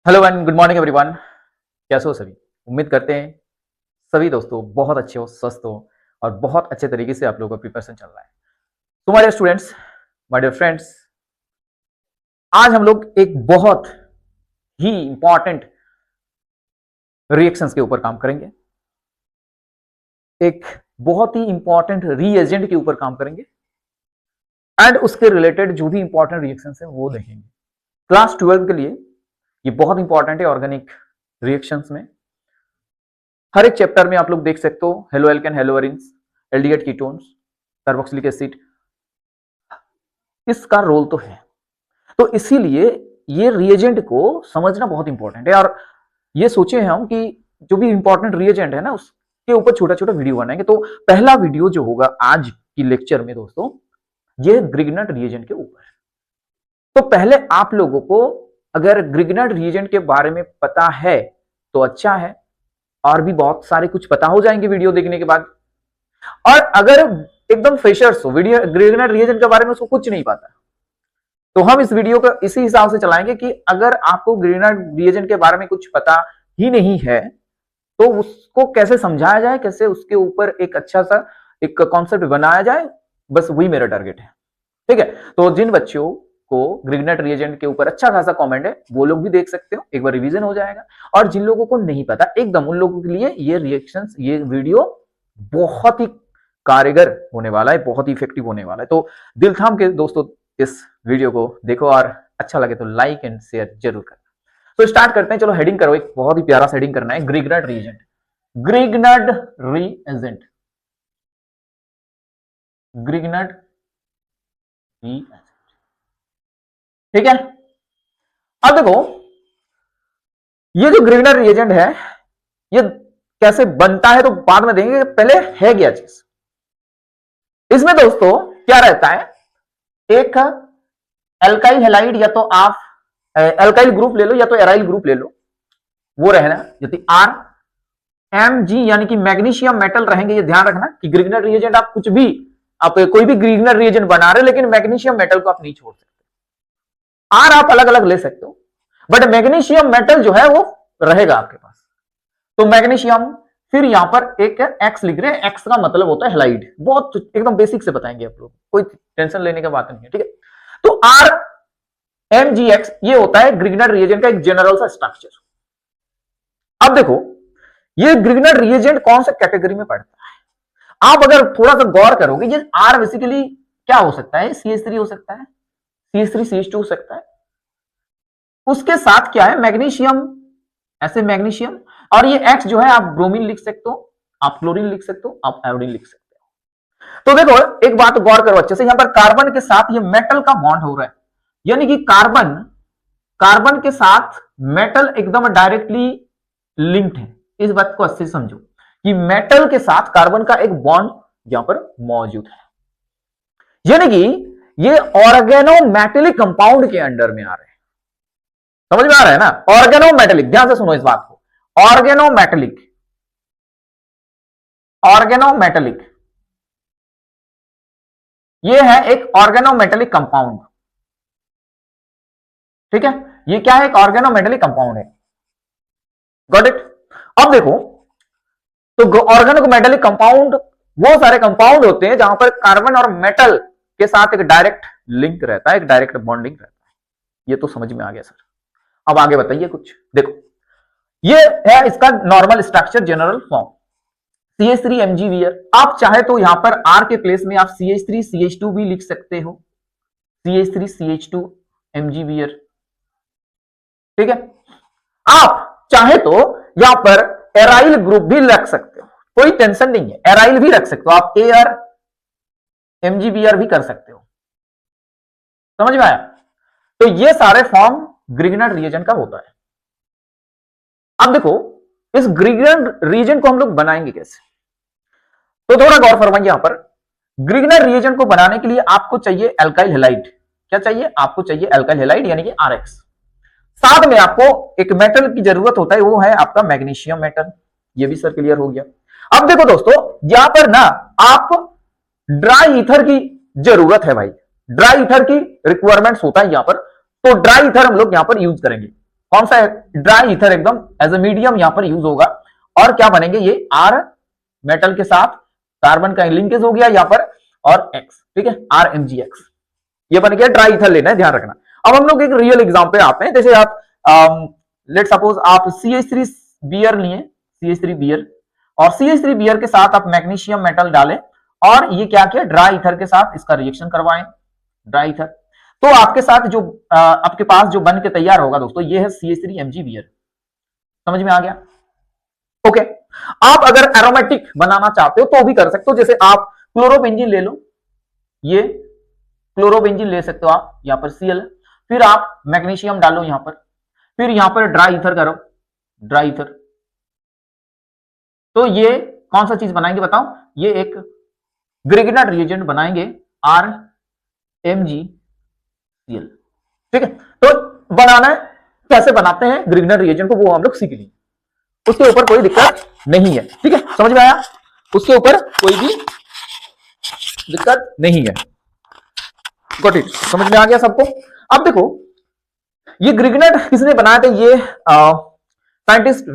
Hello and good morning everyone. कैसे हो सभी? उम्मीद करते हैं सभी दोस्तों बहुत अच्छे हो, स्वस्थ हो और बहुत अच्छे तरीके से आप लोगों का प्रिपरेशन चल रहा है। तो my dear students, my dear friends, आज हम लोग एक बहुत ही इंपॉर्टेंट रिएक्शंस के ऊपर काम करेंगे। एक बहुत ही इंपॉर्टेंट रीएजेंट के ऊपर काम करेंगे एंड उसके रिलेटेड जो भी इंपॉर्टेंट रिएक्शंस है वो देखेंगे। क्लास 12 के लिए ये बहुत इंपॉर्टेंट है। ऑर्गेनिक रिएक्शंस में हर एक चैप्टर में आप लोग देख सकते हो halo alkane, hello arenes, aldehyde ketones, carboxylic acid, इसका रोल तो है। तो इसीलिए ये रिएजेंट को समझना बहुत इंपॉर्टेंट है और ये सोचे हम कि जो भी इंपॉर्टेंट रिएजेंट है ना उसके ऊपर छोटा छोटा वीडियो बनाएंगे। तो पहला वीडियो जो होगा आज की लेक्चर में दोस्तों, ये ग्रिग्नेट रिएजेंट के ऊपर। तो पहले आप लोगों को अगर ग्रिग्नेट रिएजेंट के बारे में पता है तो अच्छा है, और भी बहुत सारे कुछ पता हो जाएंगे वीडियो देखने के बाद। और अगर एकदम फ्रेशर्स हो, वीडियो ग्रिग्नेट रिएजेंट के बारे में उसको कुछ नहीं पता, तो हम इस वीडियो को इसी हिसाब से चलाएंगे कि अगर आपको ग्रिग्नेट रिएजेंट के बारे में कुछ पता ही नहीं है तो उसको कैसे समझाया जाए, कैसे उसके ऊपर एक अच्छा सा एक कॉन्सेप्ट बनाया जाए, बस वही मेरा टारगेट है। ठीक है, तो जिन बच्चों को ग्रिग्नेट रिएजेंट के ऊपर अच्छा खासा कमेंट है वो लोग भी देख सकते हो, एक बार रिवीजन हो जाएगा। और जिन लोगों को नहीं पता एकदम, उन लोगों के लिए ये रिएक्शंस, ये वीडियो बहुत ही कारगर होने वाला है, बहुत ही इफेक्टिव होने वाला है। तो दिल थाम के दोस्तों इस वीडियो को देखो और अच्छा लगे तो लाइक एंड शेयर जरूर करना। तो स्टार्ट करते हैं। चलो हेडिंग करो, एक बहुत ही प्यारा हेडिंग करना है, ग्रिग्नेट रिएजेंट। ग्रिग्नेट रिएजेंट, ग्रिग्नेट रिएजेंट, ठीक है। अब देखो ये जो ग्रिग्नेट रिएजेंट है ये कैसे बनता है तो बाद में देंगे, पहले है क्या चीज। इसमें दोस्तों क्या रहता है, एक एल्काइल हैलाइड, या तो आप एल्काइल ग्रुप ले लो या तो एराइल ग्रुप ले लो, वो रहना। यदि आर एम जी यानी कि मैग्नीशियम मेटल रहेंगे। ये ध्यान रखना कि ग्रिग्नेट रिएजेंट आप कुछ भी, आप कोई भी ग्रिग्नेट रिएजेंट बना रहे हो लेकिन मैग्नीशियम मेटल को आप नहीं छोड़ सकते। आर आप अलग अलग ले सकते हो बट मैग्नीशियम मेटल जो है वो रहेगा आपके पास। तो मैग्नीशियम, फिर यहां पर एक एक्स लिख रहे हैं, एक्स का मतलब होता है हैलाइड। बहुत एकदम बेसिक से बताएंगे आप लोग, कोई टेंशन लेने की बात नहीं है, ठीक है। तो आर एम जी एक्स ये होता है ग्रिग्नेट रिएजेंट का एक जनरल सा स्ट्रक्चर। अब देखो ये ग्रिग्नेट रिएजेंट कौन सा कैटेगरी में पड़ता है, आप अगर थोड़ा सा गौर करोगे, ये आर बेसिकली क्या हो सकता है, CH3 हो सकता है, CH3 CH2 हो सकता है। उसके साथ क्या है, मैग्नीशियम, ऐसे मैग्नीशियम, और ये एक्स जो है आप ब्रोमीन लिख सकते हो, आप क्लोरीन लिख सकते हो, आप आयोडीन लिख सकते हो। तो देखो एक बात गौर करो अच्छे से, यहां पर कार्बन के साथ ये मेटल का बॉन्ड हो रहा है, यानी कि कार्बन, कार्बन के साथ मेटल एकदम डायरेक्टली लिंक्ड है। इस बात को अच्छे से समझो कि मेटल के साथ कार्बन का एक बॉन्ड यहां पर मौजूद है, यानी कि ये ऑर्गेनोमेटेलिक कंपाउंड के अंडर में आ रहे हैं। समझ में आ रहा है ना, ऑर्गेनोमेटेलिक, ध्यान से सुनो इस बात को, ऑर्गेनोमेटेलिक, ऑर्गेनोमेटेलिक, ये है एक ऑर्गेनोमेटेलिक कंपाउंड, ठीक है। ये क्या है, एक ऑर्गेनोमेटेलिक कंपाउंड है, गॉट इट। अब देखो तो ऑर्गेनोमेटेलिक कंपाउंड वो सारे कंपाउंड होते हैं जहां पर कार्बन और मेटल के साथ एक डायरेक्ट लिंक रहता है, एक डायरेक्ट बॉन्डिंग रहता है। ये तो समझ में आ गया सर। अब आगे बताइए कुछ। देखो ये है इसका normal structure, general form, CH3MgBr। आप चाहे तो यहां पर R के प्लेस में आप CH3CH2 भी लिख सकते हो, CH3CH2MgBr, ठीक है। आप चाहे तो यहां पर एराइल ग्रुप भी रख सकते हो, कोई टेंशन नहीं है, एराइल भी रख सकते हो आप, ArMgBr भी कर सकते हो। समझ में आया? तो ये सारे फॉर्म ग्रिग्नेट रिएजेंट का होता है। अब देखो इस ग्रिग्नेट रिएजेंट को हम लोग बनाएंगे कैसे, तो थोड़ा गौर फरमाइए। यहां पर ग्रिग्नेट रिएजेंट को बनाने के लिए आपको चाहिए एल्काइल हैलाइड। क्या चाहिए आपको? चाहिए एल्काइल हैलाइड यानी कि RX। साथ में आपको एक मेटल की जरूरत होता है, वो है आपका मैग्नीशियम मेटल। ये भी सर क्लियर हो गया। अब देखो दोस्तों यहां पर ना आप ड्राई ईथर की जरूरत है भाई, ड्राई ईथर की रिक्वायरमेंट्स होता है यहां पर, तो ड्राई ईथर हम लोग यहां पर यूज करेंगे। कौन सा ड्राई ईथर एकदम एज ए मीडियम यहां पर यूज होगा, और क्या बनेंगे ये आर मेटल के साथ कार्बन का लिंकेज हो गया यहां पर, और एक्स, ठीक है, आर एम जी एक्स, ये बन गया ड्राई ईथर लेना है, ध्यान रखना। अब हम लोग एक रियल एग्जाम पे आते हैं, जैसे आप लेट सपोज आप CH3 बियर लिए, CH3 बियर, और CH3 बियर के साथ आप मैग्नीशियम मेटल डालें, और ये क्या किया, ड्राई ईथर के साथ इसका रिएक्शन करवाएं, ड्राई ईथर, तो आपके साथ जो आपके पास जो बन के तैयार होगा दोस्तों, ये है CH3 Mg बियर। समझ में आ गया? ओके। आप अगर एरोमेटिक बनाना चाहते हो तो भी कर सकते हो, जैसे आप क्लोरोबेंजीन ले लो, ये क्लोरोबेंजीन ले सकते हो आप, यहां पर Cl, फिर आप मैग्नीशियम डालो यहां पर, फिर यहां पर ड्राई ईथर करो, ड्राई ईथर, तो ये कौन सा चीज बनाएंगे बताओ, ये एक ग्रिग्नेट रिएजेंट बनाएंगे, RMgCl, ठीक है। तो बनाना है, कैसे बनाते हैं ग्रिग्नेट रिएजेंट को वो हम लोग सीख लेंगे, उसके ऊपर कोई दिक्कत नहीं है, ठीक है, समझ में आया, उसके ऊपर कोई भी दिक्कत नहीं है, गॉट इट, समझ में आ गया सबको। अब देखो ये ग्रिग्नेट किसने बनाया था, ये साइंटिस्ट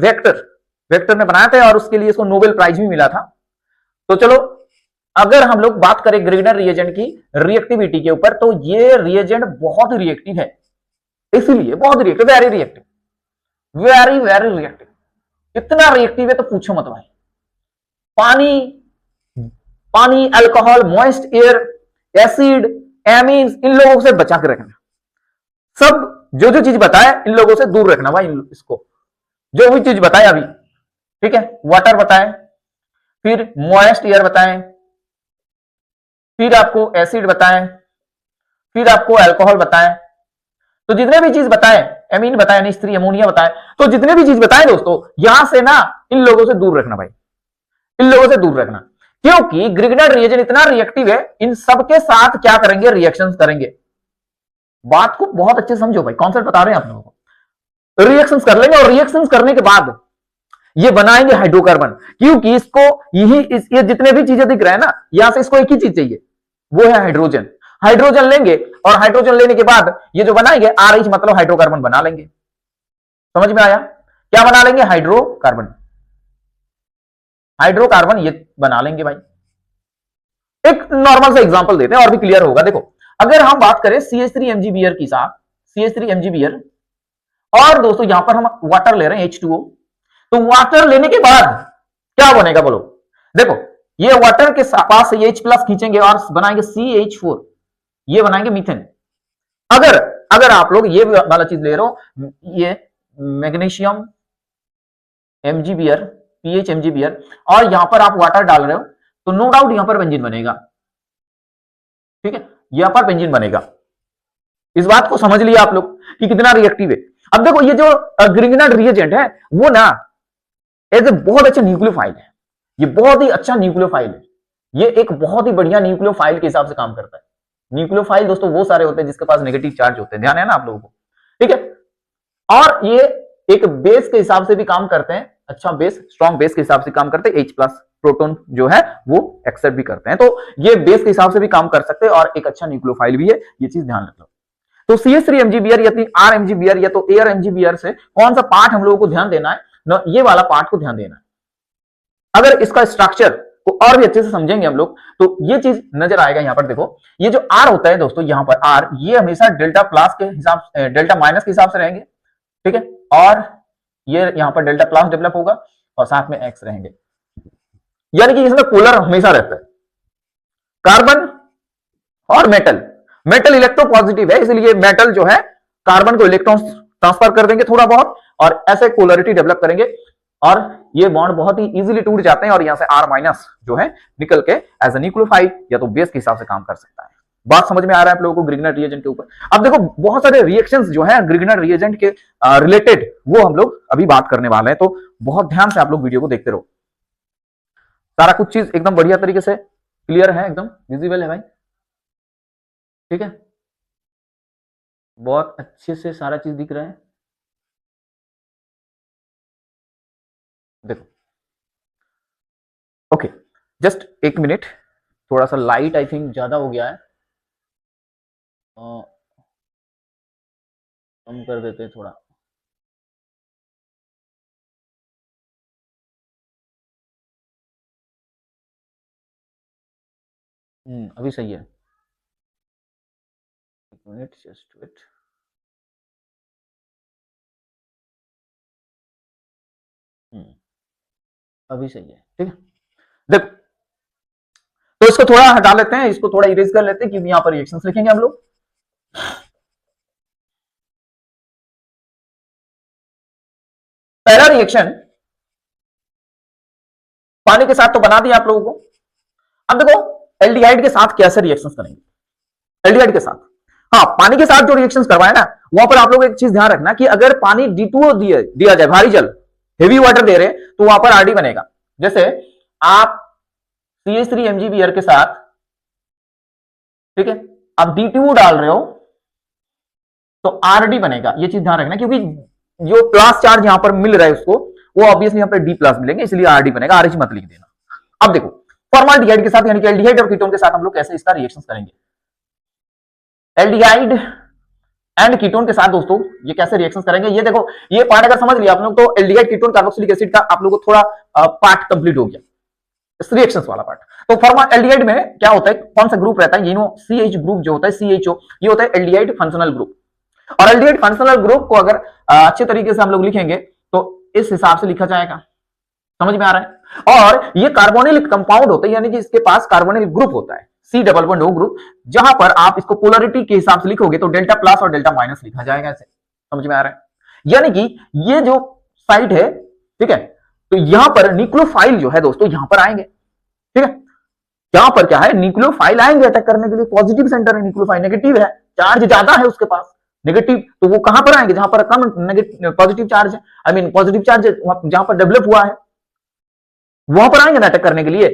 वेक्टर ने बनाया था, और उसके लिए इसको नोबेल प्राइज भी मिला था। तो चलो अगर हम लोग बात करें ग्रिग्नेट रिएजेंट की रिएक्टिविटी के ऊपर, तो ये रिएजेंट बहुत ही रिएक्टिव है, इसलिए बहुत reactive, very reactive, very very reactive, इतना रिएक्टिव है तो पूछो मत भाई। पानी, alcohol, moist air, acid, amines, इन लोगों से बचा के रखना, सब जो जो चीज बताए इन लोगों से दूर रखना भाई, इसको जो भी चीज बताए अभी, ठीक है, वाटर बताए, फिर मॉइस्ट एयर बताए, फिर आपको एसिड बताए, फिर आपको अल्कोहल बताए, तो जितने भी चीज बताए, एमीन बताए, N3 अमोनिया बताए, तो जितने भी चीज बताए दोस्तों, यहां से ना इन लोगों से दूर रखना भाई, इन लोगों से दूर रखना, क्योंकि ग्रिग्नेट रिएजेंट इतना रिएक्टिव है, इन सबके साथ क्या करेंगे, रिएक्शंस करेंगे। बात को बहुत अच्छे समझो भाई, कॉन्सेप्ट बता रहे हैं आप लोगों को, रिएक्शंस कर लेंगे, और रिएक्शंस करने के बाद ये बनाएंगे हाइड्रोकार्बन, क्योंकि इसको ये जितने भी चीजें दिख रहे हैं ना, यहां से इसको एक ही चीज चाहिए, वो है हाइड्रोजन। हाइड्रोजन लेंगे, और हाइड्रोजन लेने के बाद ये जो बनाएंगे RH मतलब हाइड्रोकार्बन बना लेंगे। समझ में आया? क्या बना लेंगे? हाइड्रोकार्बन, हाइड्रोकार्बन ये बना लेंगे भाई। एक नॉर्मल सा एग्जांपल देते हैं और भी क्लियर होगा। देखो अगर हम बात करें CH3 Mgbier की साथ, CH3 Mgbier, और दोस्तों यहां पर हम वाटर ले रहे हैं H2O, तो वाटर लेने के बाद क्या बनेगा बोलो? देखो ये वाटर के पास से H प्लस खींचेंगे और बनाएंगे CH4, ये बनाएंगे मीथेन। अगर आप लोग ये वाला चीज ले रहे हो, ये मैग्नीशियम Mgbier, PH Mgbier, और यहां पर आप वाटर डाल रहे हो, तो नो डाउट यहां पर बेंजीन बनेगा, ठीक है, यहां पर बेंजीन बनेगा। इस बात को समझ लिया आप लोग कि कितना रिएक्टिव है। अब देखो ये जो ग्रिग्नेट रिएजेंट है वो ना एज ए बहुत अच्छा न्यूक्लियोफाइल है, ये बहुत ही अच्छा न्यूक्लियोफाइल है, ये एक बहुत ही बढ़िया न्यूक्लियोफाइल के हिसाब से काम करता है। न्यूक्लियोफाइल दोस्तों वो सारे होते हैं जिसके पास नेगेटिव चार्ज होते हैं, ध्यान है ना आप लोगों को, ठीक है। और ये एक बेस के हिसाब से भी काम करते हैं, अच्छा बेस, स्ट्रॉन्ग बेस के हिसाब से काम करते हैं, H प्लस प्रोटॉन जो है वो एक्सेप्ट भी करते हैं, तो ये बेस के हिसाब से भी काम कर सकते हैं और एक अच्छा न्यूक्लियोफाइल भी है, ये चीज ध्यान रखो। तो CH3 Mgbier या R Mgbier या तो Air Mgbier से कौन सा पार्ट हम लोगों को ध्यान देना है ना, ये वाला पार्ट को ध्यान देना है। अगर इसका स्ट्रक्चर को और भी अच्छे से समझेंगे हम लोग तो ये चीज नजर आएगा। यहां पर देखो ये जो R होता है दोस्तों, यहां पर R ये हमेशा डेल्टा प्लस के हिसाब से, डेल्टा माइनस के हिसाब से रहेंगे, ठीक है, और ये यहां पर डेल्टा प्लस डेवलप होगा और साथ में X रहेंगे, यानी कि इसमें पोलर हमेशा रहता है। कार्बन और मेटल इलेक्ट्रोपॉजिटिव है, इसलिए मेटल जो है कार्बन को इलेक्ट्रॉन ट्रांसफर कर देंगे थोड़ा बहुत, और ऐसे पोलरिटी डेवलप करेंगे, और ये बॉन्ड बहुत ही इजीली टूट जाते हैं, और यहां से R माइनस जो है निकल के एज ए न्यूक्लियोफाइल या तो बेस के हिसाब से काम कर सकता है। बात समझ में आ रहा है आप लोगों को ग्रिग्नेट रिएजेंट के ऊपर? अब देखो बहुत सारे रिएक्शंस जो है ग्रिग्नेट रिएजेंट के रिलेटेड वो हम लोग अभी बात करने वाले हैं, तो बहुत ध्यान से आप लोग वीडियो को देखते रहो। सारा कुछ चीज एकदम बढ़िया तरीके से क्लियर है, एकदम विजिबल है भाई, ठीक है, बहुत अच्छे से सारा चीज दिख रहा है। देखो ओके, जस्ट एक मिनट, थोड़ा सा लाइट आई थिंक ज्यादा हो गया है, कम कर देते हैं थोड़ा। अभी सही है, मिनट जस्ट वेट। अभी सही है, ठीक है। देखो, तो इसको थोड़ा हटा लेते हैं, इसको थोड़ा इरेज कर लेते हैं, क्योंकि यहां पर रिएक्शंस लिखेंगे हम लोग। पहला रिएक्शन पानी के साथ तो बना दिया आप लोगों को। अब देखो एल्डिहाइड के साथ कैसे रिएक्शंस करेंगे। एल्डिहाइड के साथ, हाँ, पानी के साथ जो रिएक्शंस करवाए ना, वहां पर आप लोग एक चीज ध्यान रखना कि अगर पानी D2O दिया जाए, भारी जल, हेवी वाटर दे रहे, तो वहां पर आरडी बनेगा। जैसे आप CH3 के साथ, ठीक है, आप D2O डाल रहे हो तो आरडी बनेगा, ये चीज ध्यान रखना, क्योंकि जो प्लस चार्ज यहां पर मिल रहा है उसको, वो ऑब्वियसली यहां पर D प्लस मिलेंगे, इसलिए आरडी बनेगा, RH मत लिख देना। अब देखो फॉर्माल्डिहाइड के साथ, यानी कि एल्डिहाइड और कीटोन के साथ हम लोग कैसे इसका रिएक्शन करेंगे। एल्डिहाइड एंड कीटोन के साथ दोस्तों ये कैसे रिएक्शन करेंगे, ये देखो, ये पार्ट अगर समझ लिया आप लोग, तो एल्डिहाइड कीटोन कार्बोक्सिलिक एसिड का आप लोगों को थोड़ा पार्ट कंप्लीट हो गया, इस रिएक्शंस वाला पार्ट। तो फॉर्माल्डिहाइड में क्या होता है, कौन सा ग्रुप रहता है, ये CH ग्रुप जो होता है, CHO, ये होता है एल्डिहाइड फंक्शनल ग्रुप। और एल्डिहाइड फंक्शनल ग्रुप को अगर अच्छे तरीके से हम लोग लिखेंगे तो इस हिसाब से लिखा जाएगा, समझ में आ रहा है। और ये कार्बोनिल कंपाउंड होता है, यानी कि इसके पास कार्बोनिल ग्रुप होता है, C+O ग्रुप, जहां पर आप इसको पोलरिटी के हिसाब से लिखोगे तो डेल्टा प्लस और डेल्टा माइनस लिखा जाएगा, ऐसे समझ में आ रहा है। यानी कि ये जो साइट है, ठीक है, तो यहां पर न्यूक्लियोफाइल जो है दोस्तों यहां पर आएंगे, ठीक है, यहां पर क्या है, न्यूक्लियोफाइल आएंगे अटैक करने के लिए। पॉजिटिव सेंटर है, न्यूक्लियोफाइल नेगेटिव है, चार्ज ज्यादा है उसके पास, नेगेटिव, तो वो कहां पर आएंगे, जहां पर कम पॉजिटिव चार्ज है, आई मीन पॉजिटिव चार्ज जहां पर डेवलप हुआ है, वहां पर आएंगे ना अटैक करने के लिए,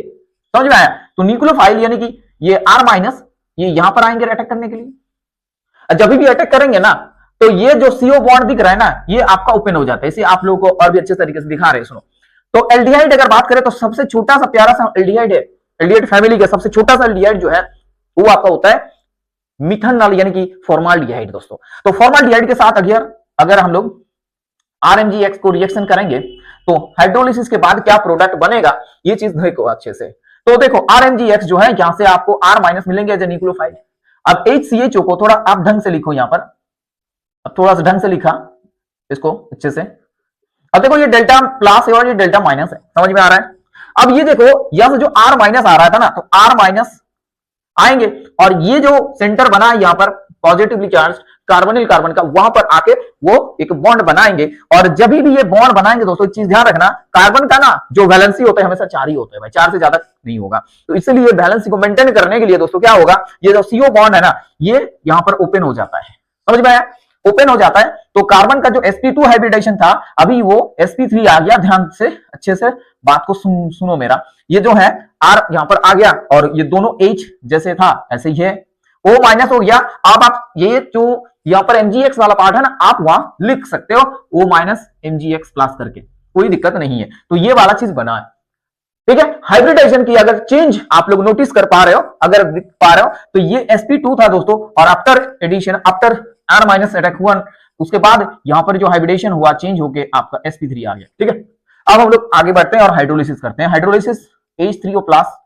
समझ में आया। तो न्यूक्लियोफाइल यानी कि ये R-, ये यहां पर आएंगे अटैक करने के लिए। जब भी अटैक करेंगे ना, तो ये जो CO बॉन्ड दिख रहा है ना, ये आपका ओपन हो जाता है। इसे आप लोगों को और भी अच्छे तरीके से दिखा रहे हैं, सुनो। तो एल्डिहाइड अगर बात करें तो सबसे छोटा सा प्यारा सा एल्डिहाइड है, एल्डिहाइड फैमिली का सबसे छोटा सा एल्डिहाइड जो है वो आपका होता है मिथानॉल, यानी कि फॉर्माल्डिहाइड दोस्तों। तो फॉर्माल्डिहाइड के साथ अगर हम लोग RMgX को रिएक्शन करेंगे तो हाइड्रोलिसिस के बाद क्या प्रोडक्ट बनेगा, ये चीज देखो अच्छे से। तो देखो RMgX जो है, यहां से आपको R- मिलेंगे एज ए न्यूक्लियोफाइल। अब HCHO को थोड़ा आप ढंग से लिखो यहां पर, अब थोड़ा सा ढंग से लिखा इसको अच्छे से। अब देखो ये डेल्टा प्लस है और ये डेल्टा माइनस है, समझ में आ रहा है। अब ये देखो यहां से जो R- आ रहा था ना, तो R- आएंगे और ये जो सेंटर बना है यहां पर पॉजिटिवली चार्ज कार्बोनिल कार्बन का, वहां पर आके वो एक बॉन्ड बनाएंगे। और जब भी ये बॉन्ड बनाएंगे दोस्तों, एक चीज ध्यान रखना, कार्बन का ना जो वैलेंसी होता है हमेशा 4 ही होता है भाई, 4 से ज्यादा नहीं होगा। तो इसलिए बैलेंसी को मेंटेन करने के लिए दोस्तों क्या होगा, ये जो CO बॉन्ड है ना, ये यहां पर ओपन हो जाता है, समझ में आया, ओपन हो जाता है। तो कार्बन का जो sp2 हाइब्रिडेशन था, अभी वो sp3 आ गया। ध्यान से अच्छे से बात को सुनो मेरा, ये जो है R यहां पर आ गया और ये दोनों H जैसे था ऐसे ही है, O- हो गया। अब आप ये जो यहां पर MgX वाला पार्ट है ना, आप वहां लिख सकते हो O- MgX प्लस करके, कोई दिक्कत नहीं है। तो ये वाला चीज बना है, ठीक है। हाइब्रिडाइजेशन की अगर चेंज आप लोग नोटिस कर पा रहे हो, अगर दिख पा रहे हो, तो ये sp2 था दोस्तों, और after addition, after R- attack हुआ, उसके बाद यहां पर जो हाइब्रिडेशन हुआ चेंज होके आपका sp3 आ गया, ठीक है। अब हम लोग आगे बढ़ते हैं और हाइड्रोलिसिस करते हैं। हाइड्रोलिसिस H3O प्लस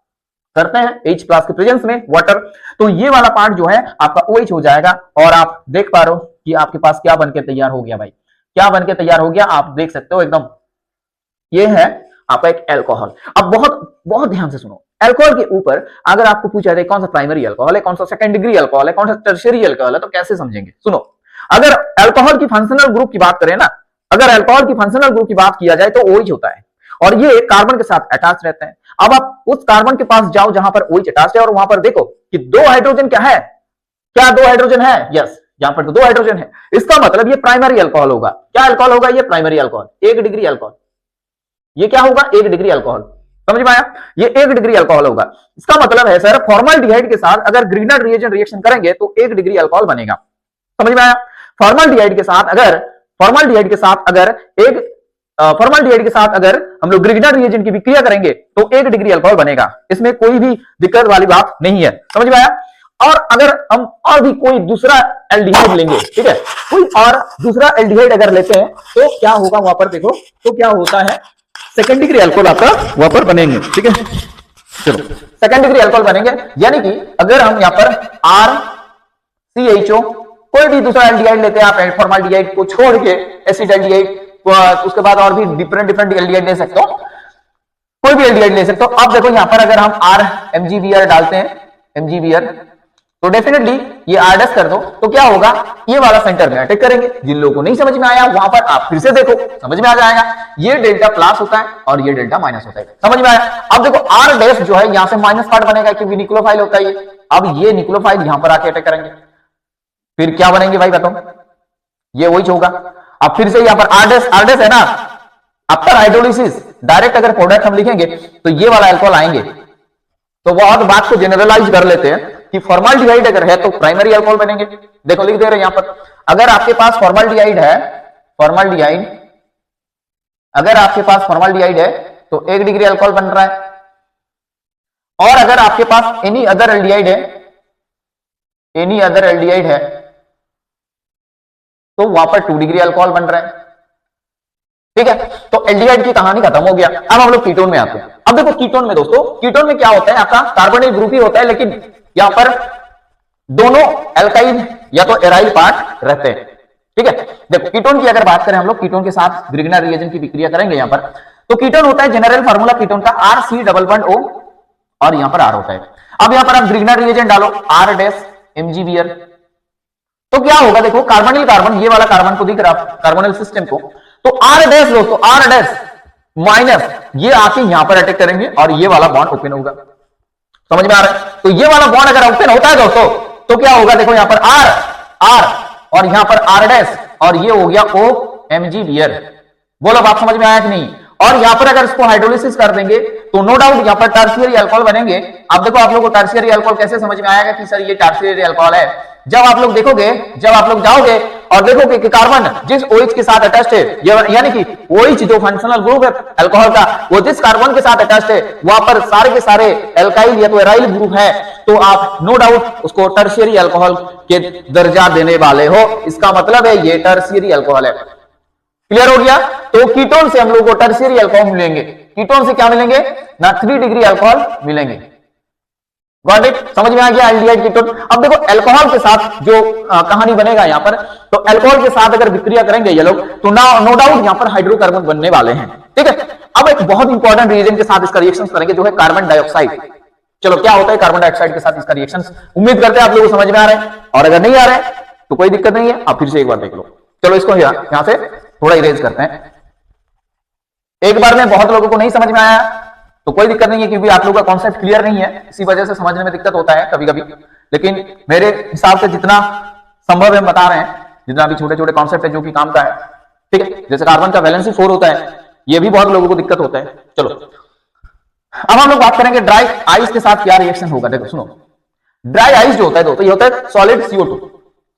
करते हैं, H प्लस के प्रेजेंस में वाटर। तो ये वाला पार्ट जो है आपका OH हो जाएगा, और आप देख पा रहे हो कि आपके पास क्या बनके तैयार हो गया भाई, क्या बनके तैयार हो गया, आप देख सकते हो एकदम, ये है आपका एक अल्कोहल। अब बहुत बहुत ध्यान से सुनो, अल्कोहल के ऊपर अगर आपको पूछा जाए कौन सा प्राइमरी अल्कोहल है, कौन सा सेकंड डिग्री अल्कोहल है, कौन सा टर्शियरी अल्कोहल है, तो कैसे समझेंगे, सुनो। अगर अल्कोहल की फंक्शनल ग्रुप की बात करें ना, अगर अल्कोहल की फंक्शनल ग्रुप की बात किया जाए तो OH होता है, और ये कार्बन के साथ अटैच रहते हैं। अब आप उस कार्बन के पास जाओ जहां पर OH अटैच है, और वहां पर देखो कि 2 हाइड्रोजन क्या है, क्या 2 हाइड्रोजन है, यस, यहां पर तो 2 हाइड्रोजन है। इसका मतलब ये प्राइमरी अल्कोहल होगा। क्या अल्कोहल होगा, ये प्राइमरी अल्कोहल, 1 डिग्री अल्कोहल। ये क्या होगा, 1 डिग्री अल्कोहल, समझ में आया, ये 1 डिग्री अल्कोहल होगा। इसका मतलब है सर, फॉर्माल्डिहाइड के साथ अगर ग्रीनर रिएजेंट रिएक्शन करेंगे तो 1 डिग्री अल्कोहल बनेगा, समझ में आया। फॉर्माल्डिहाइड के साथ अगर हम लोग ग्रिग्नर रिएजेंट की विक्रिया करेंगे तो 1 डिग्री अल्कोहल बनेगा, इसमें कोई भी दिक्कत वाली बात नहीं है, समझ में आया। और अगर हम और भी कोई दूसरा एल्डिहाइड लेंगे, ठीक है, कोई और दूसरा एल्डिहाइड अगर लेते हैं तो क्या होगा वहां पर, देखो तो क्या होता है, सेकेंड डिग्री अल्कोहल आपका वहां पर बनेंगे, ठीक है। चलो सेकेंड डिग्री अल्कोहल बनेंगे, यानी कि अगर हम यहां पर RCHO कोई भी दूसरा एल्डिहाइड लेते हैं, आप फॉर्माल्डिहाइड को छोड़ के एसिड एल्डिहाइड, उसके बाद और भी डिफरेंट डिफरेंट एल्डिहाइड ले सकते हो, कोई भी एल्डिहाइड ले सकते हो। अब देखो यहां पर अगर हम RMgBr डालते हैं, MgBr, तो डेफिनेटली ये R' कर दो तो क्या होगा, ये वाला सेंटर में अटैक करेंगे। जिन लोगों को नहीं समझ में आया वहां पर आप फिर से देखो, समझ में आ जाएगा। ये डेल्टा प्लस होता है और ये डेल्टा माइनस होता है, समझ में आया। अब देखो R' जो है यहां से माइनस पार्ट बनेगा क्योंकि निक्लोफाइल होता है ये। अब ये निक्लोफाइल यहां पर आके अटैक करेंगे, फिर क्या बनेंगे भाई बताओ, ये वही होगा। अब फिर से यहां पर R' है ना, आफ्टर हाइड्रोलिसिस डायरेक्ट अगर प्रोडक्ट हम लिखेंगे तो ये वाला अल्कोहल आएंगे। तो बहुत बात को जनरलाइज कर लेते हैं कि फॉर्माल्डिहाइड अगर है तो प्राइमरी अल्कोहल बनेंगे। देखो लिख दे रहे हैं यहां पर, अगर आपके पास फॉर्माल्डिहाइड है, फॉर्माल्डिहाइड अगर आपके पास फॉर्माल्डिहाइड है तो 1 डिग्री अल्कोहल बन रहा है, और अगर आपके पास एनी अदर एल्डिहाइड है, एनी अदर एल्डिहाइड है तो वहां पर 2 डिग्री अल्कोहल बन रहा है। ठीक है, तो एल्डिहाइड की कहानी खत्म हो गया। अब हम लोग कीटोन में आते हैं। अब देखो कीटोन में दोस्तों, कीटोन में क्या होता है, आपका कार्बोनिल ग्रुप ही होता है, लेकिन यहां पर दोनों एल्काइल या तो एराइल पार्ट रहते हैं। ठीक है, देखो कीटोन की अगर बात करें हम लोग, कीटोन के साथ ग्रिग्नर रिएजेंट की विक्रिया करेंगे यहां पर, तो कीटोन होता है जनरल फार्मूला कीटोन का RC डबल बॉन्ड O और यहां पर R होता है। अब यहां पर आप ग्रिग्नर रिएजेंट डालो R-MgBr, तो क्या होगा, देखो कार्बोनिल कार्बन, ये वाला कार्बन को दिख रहा कार्बोनिल सिस्टम को, तो R' दोस्तों R' माइनस ये आके यहां पर अटैक करेंगे और ये वाला बॉन्ड ओपन होगा, समझ में आ रहा है। तो ये वाला बॉन्ड अगर ओपन होता है दोस्तों तो क्या होगा, देखो यहां पर R और यहां पर R' और ये हो गया OMgBr। बोलो बात समझ में आया कि नहीं। और यहां पर अगर इसको हाइड्रोलिसिस कर देंगे तो नो डाउट यहां पर टर्शियरी अल्कोहल बनेंगे। अब देखो आप लोगों को टर्शियरी अल्कोहल कैसे समझ में आएगा कि सर ये टर्शियरी अल्कोहल है, जब आप लोग देखोगे, जब आप लोग जाओगे और देखोगे कि कार्बन जिस OH के साथ अटैच्ड है, यानी कि OH जो फंक्शनल ग्रुप है अल्कोहल का, वो जिस कार्बन के साथ अटैच्ड है वहां पर सारे के सारे एल्काइल या तो एराइल ग्रुप है, तो आप नो डाउट उसको टर्शियरी अल्कोहल के दर्जा देने वाले हो। इसका मतलब है ये टर्शियरी अल्कोहल है। क्लियर हो गया। तो कीटोन से हम लोग को टर्शियरी अल्कोहल मिलेंगे, कीटोन से क्या मिलेंगे ना, 3 डिग्री अल्कोहल मिलेंगे। गॉट इट, समझ में आ गया एल्डिहाइड कीटोन। अब देखो अल्कोहल के साथ जो कहानी बनेगा यहां पर, तो अल्कोहल के साथ अगर विक्रिया करेंगे ये लोग तो नो डाउट यहां पर हाइड्रोकार्बन बनने वाले हैं। ठीक है, अब एक बहुत इंपॉर्टेंट रिएजेंट के साथ इसका रिएक्शन करेंगे जो है कार्बन डाइऑक्साइड। चलो क्या होता है कार्बन डाइऑक्साइड के साथ इसका रिएक्शन, उम्मीद करते हैं आप लोगों को समझ में आ रहे हैं, और अगर नहीं आ रहे हैं तो कोई दिक्कत नहीं है, आप फिर से एक बार देख लो। चलो इसको यहां से थोड़ा इरेज करते हैं। एक बार में बहुत लोगों को नहीं समझ में आया तो कोई दिक्कत नहीं है, क्योंकि आप लोगों का कॉन्सेप्ट क्लियर नहीं है, इसी वजह से समझने में दिक्कत होता है कभी कभी। लेकिन मेरे हिसाब से जितना संभव है हम बता रहे हैं, जितना भी छोटे छोटे कॉन्सेप्ट है जो कि काम का है। ठीक है, जैसे कार्बन का वैलेंसी 4 होता है, ये भी बहुत लोगों को दिक्कत होता है। चलो अब हम लोग बात करेंगे ड्राई आइस के साथ क्या रिएक्शन होगा। देखो सुनो, ड्राई आइस जो होता है दोस्तों ये होता है सॉलिड CO2,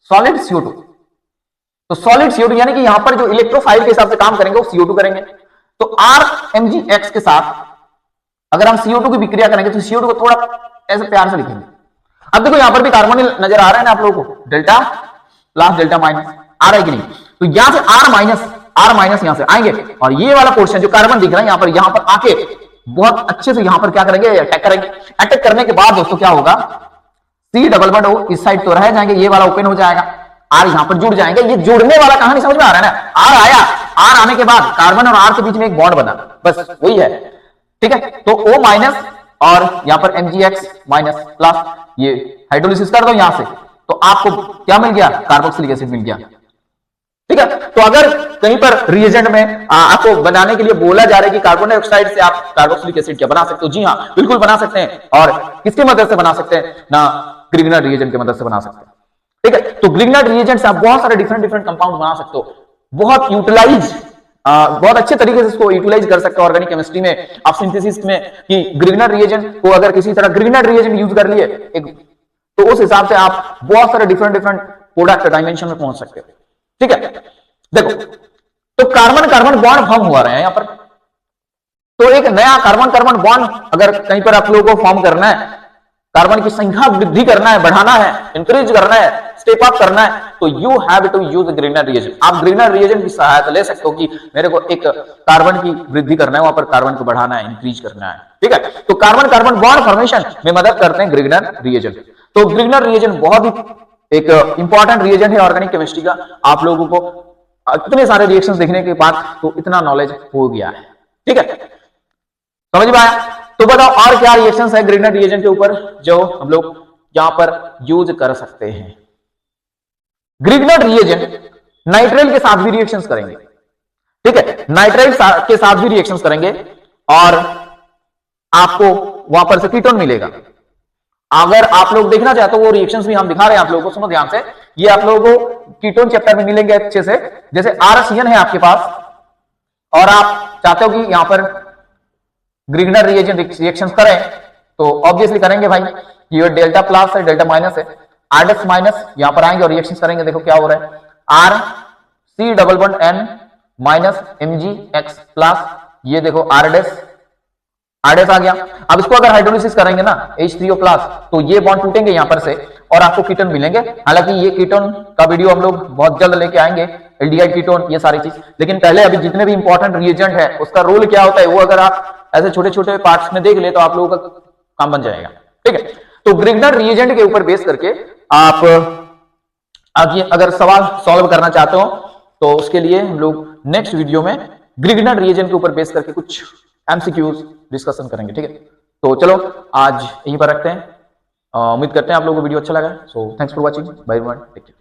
सॉलिड CO2। तो सॉलिड CO2 यानी कि यहां पर जो इलेक्ट्रोफाइल के हिसाब से काम करेंगे वो CO2 करेंगे। तो RMgX के साथ अगर हम CO2 की विक्रिया करेंगे तो CO2 को थोड़ा ऐसे प्यार से लिखेंगे। अब देखो यहां पर भी कार्बोनिल नजर आ रहा है ना आप लोगों को, डेल्टा प्लस डेल्टा माइनस आ रहा है कि नहीं। तो यहां से R माइनस यहां से आएंगे और ये वाला पोर्शन जो कार्बन दिख रहा है यहां पर आके बहुत अच्छे से यहां पर क्या करेंगे, अटैक करेंगे। अटैक करने के बाद दोस्तों क्या होगा, C डबल बॉन्ड O इस साइड तो रह जाएंगे, ये वाला ओपन हो जाएगा, R यहां पर जुड़ जाएंगे। ये जुड़ने वाला कहानी समझ में आ रहा है ना, R आया, R आने के बाद कार्बन और R के बीच में एक बॉन्ड बना, बस वही है। ठीक है, तो O माइनस और यहां पर MgX माइनस प्लस, ये हाइड्रोलिसिस कर दो यहां से, तो आपको क्या मिल गया, कार्बोक्सिलिक एसिड मिल गया। ठीक है, तो अगर कहीं पर रिएजेंट में आपको बनाने के लिए बोला जा रहा है कि कार्बन डाइऑक्साइड से आप कार्बोक्सिलिक एसिड क्या बना सकते हो, जी हाँ बिल्कुल बना सकते हैं। और किसकी मदद से बना सकते हैं ना, ग्रिग्नर रिएजेंट की मदद से बना सकते हैं। ठीक है, तो ग्रिग्नर रिएजेंट से आप बहुत सारे डिफरेंट कंपाउंड बना सकते हो, बहुत यूटिलाइज, बहुत अच्छे तरीके से इसको यूटिलाइज कर सकते हो ऑर्गेनिक केमिस्ट्री में, आप सिंथेसिस में, कि ग्रिग्नर रिएजेंट को अगर किसी तरह ग्रिग्नर रिएजेंट यूज कर लिए एक, तो उस हिसाब से आप बहुत सारे डिफरेंट प्रोडक्ट डायमेंशन में पहुंच सकते हो। ठीक है, देखो तो कार्बन कार्बन बॉन्ड फॉर्म हुआ रहे हैं यहां पर, तो एक नया कार्बन कार्बन बॉन्ड अगर कहीं पर आप लोगों को फॉर्म करना है, कार्बन की संख्या वृद्धि करना है, बढ़ाना है, इंक्रीज करना है, स्टेप अप करना है, तो you have to use Grignard reagent. आप ग्रीनर रिएजेंट की सहायता ले सकते हो कि मेरे को एक कार्बन की वृद्धि करना है, वहां पर कार्बन को बढ़ाना है, इंक्रीज करना है, ठीक है। तो कार्बन कार्बन बॉन्ड फॉर्मेशन में मदद करते हैं ग्रीनर रिएजेंट। तो ग्रीनर रिएजेंट बहुत ही एक इंपॉर्टेंट रिएजेंट है ऑर्गेनिक केमिस्ट्री का। आप लोगों को इतने सारे रिएक्शंस देखने के बाद तो इतना नॉलेज हो गया है, ठीक है, समझ में आया। तो बताओ और क्या रिएक्शंस है ग्रीनर रिएजेंट के ऊपर जो हम लोग यहां पर यूज कर सकते हैं। ग्रीनर रिएजेंट नाइट्राइल के साथ भी रिएक्शंस करेंगे, ठीक है, नाइट्राइल के साथ भी रिएक्शंस करेंगे और आपको वहां पर से कीटोन मिलेगा। अगर आप लोग देखना चाहते हो वो रिएक्शंस भी हम दिखा रहे हैं आप लोगों को, सुनो ध्यान से। ये आप लोगों को कीटोन चैप्टर में मिलेंगे अच्छे से। जैसे RCN है आपके पास और आप चाहते हो कि यहां पर ग्रीनर रिएजेंट रिएक्शंस करें, तो ऑब्वियसली करेंगे भाई। ये डेल्टा प्लस है, डेल्टा माइनस है, R माइनस यहां पर आएंगे और रिएक्शंस करेंगे। देखो क्या हो रहा है, RC double bond N minus MgX plus, ये देखो R आ गया। अब इसको अगर हाइड्रोलिसिस करेंगे ना H3O प्लस, तो ये बॉन्ड टूटेंगे यहां पर से और आपको कीटोन मिलेंगे। हालांकि ये कीटोन का वीडियो हम लोग बहुत जल्द लेके आएंगे, एल्डिहाइड कीटोन, ये सारी चीज। लेकिन पहले अभी जितने भी इंपॉर्टेंट रिएजेंट है उसका रोल क्या होता है वो अगर आप ऐसे छोटे छोटे पार्ट्स में देख ले तो आप लोगों का काम बन जाएगा, ठीक है। तो ग्रीनर रिएजेंट के ऊपर बेस करके आप आगे अगर सवाल सॉल्व करना चाहते हो तो उसके लिए हम लोग नेक्स्ट वीडियो में ग्रीनर रिएजेंट के ऊपर बेस करके कुछ MCQs डिस्कशन करेंगे, ठीक है। तो चलो आज यहीं पर रखते हैं। उम्मीद करते हैं आप लोगों को वीडियो अच्छा लगा। So thanks for watching, bye bye, take care.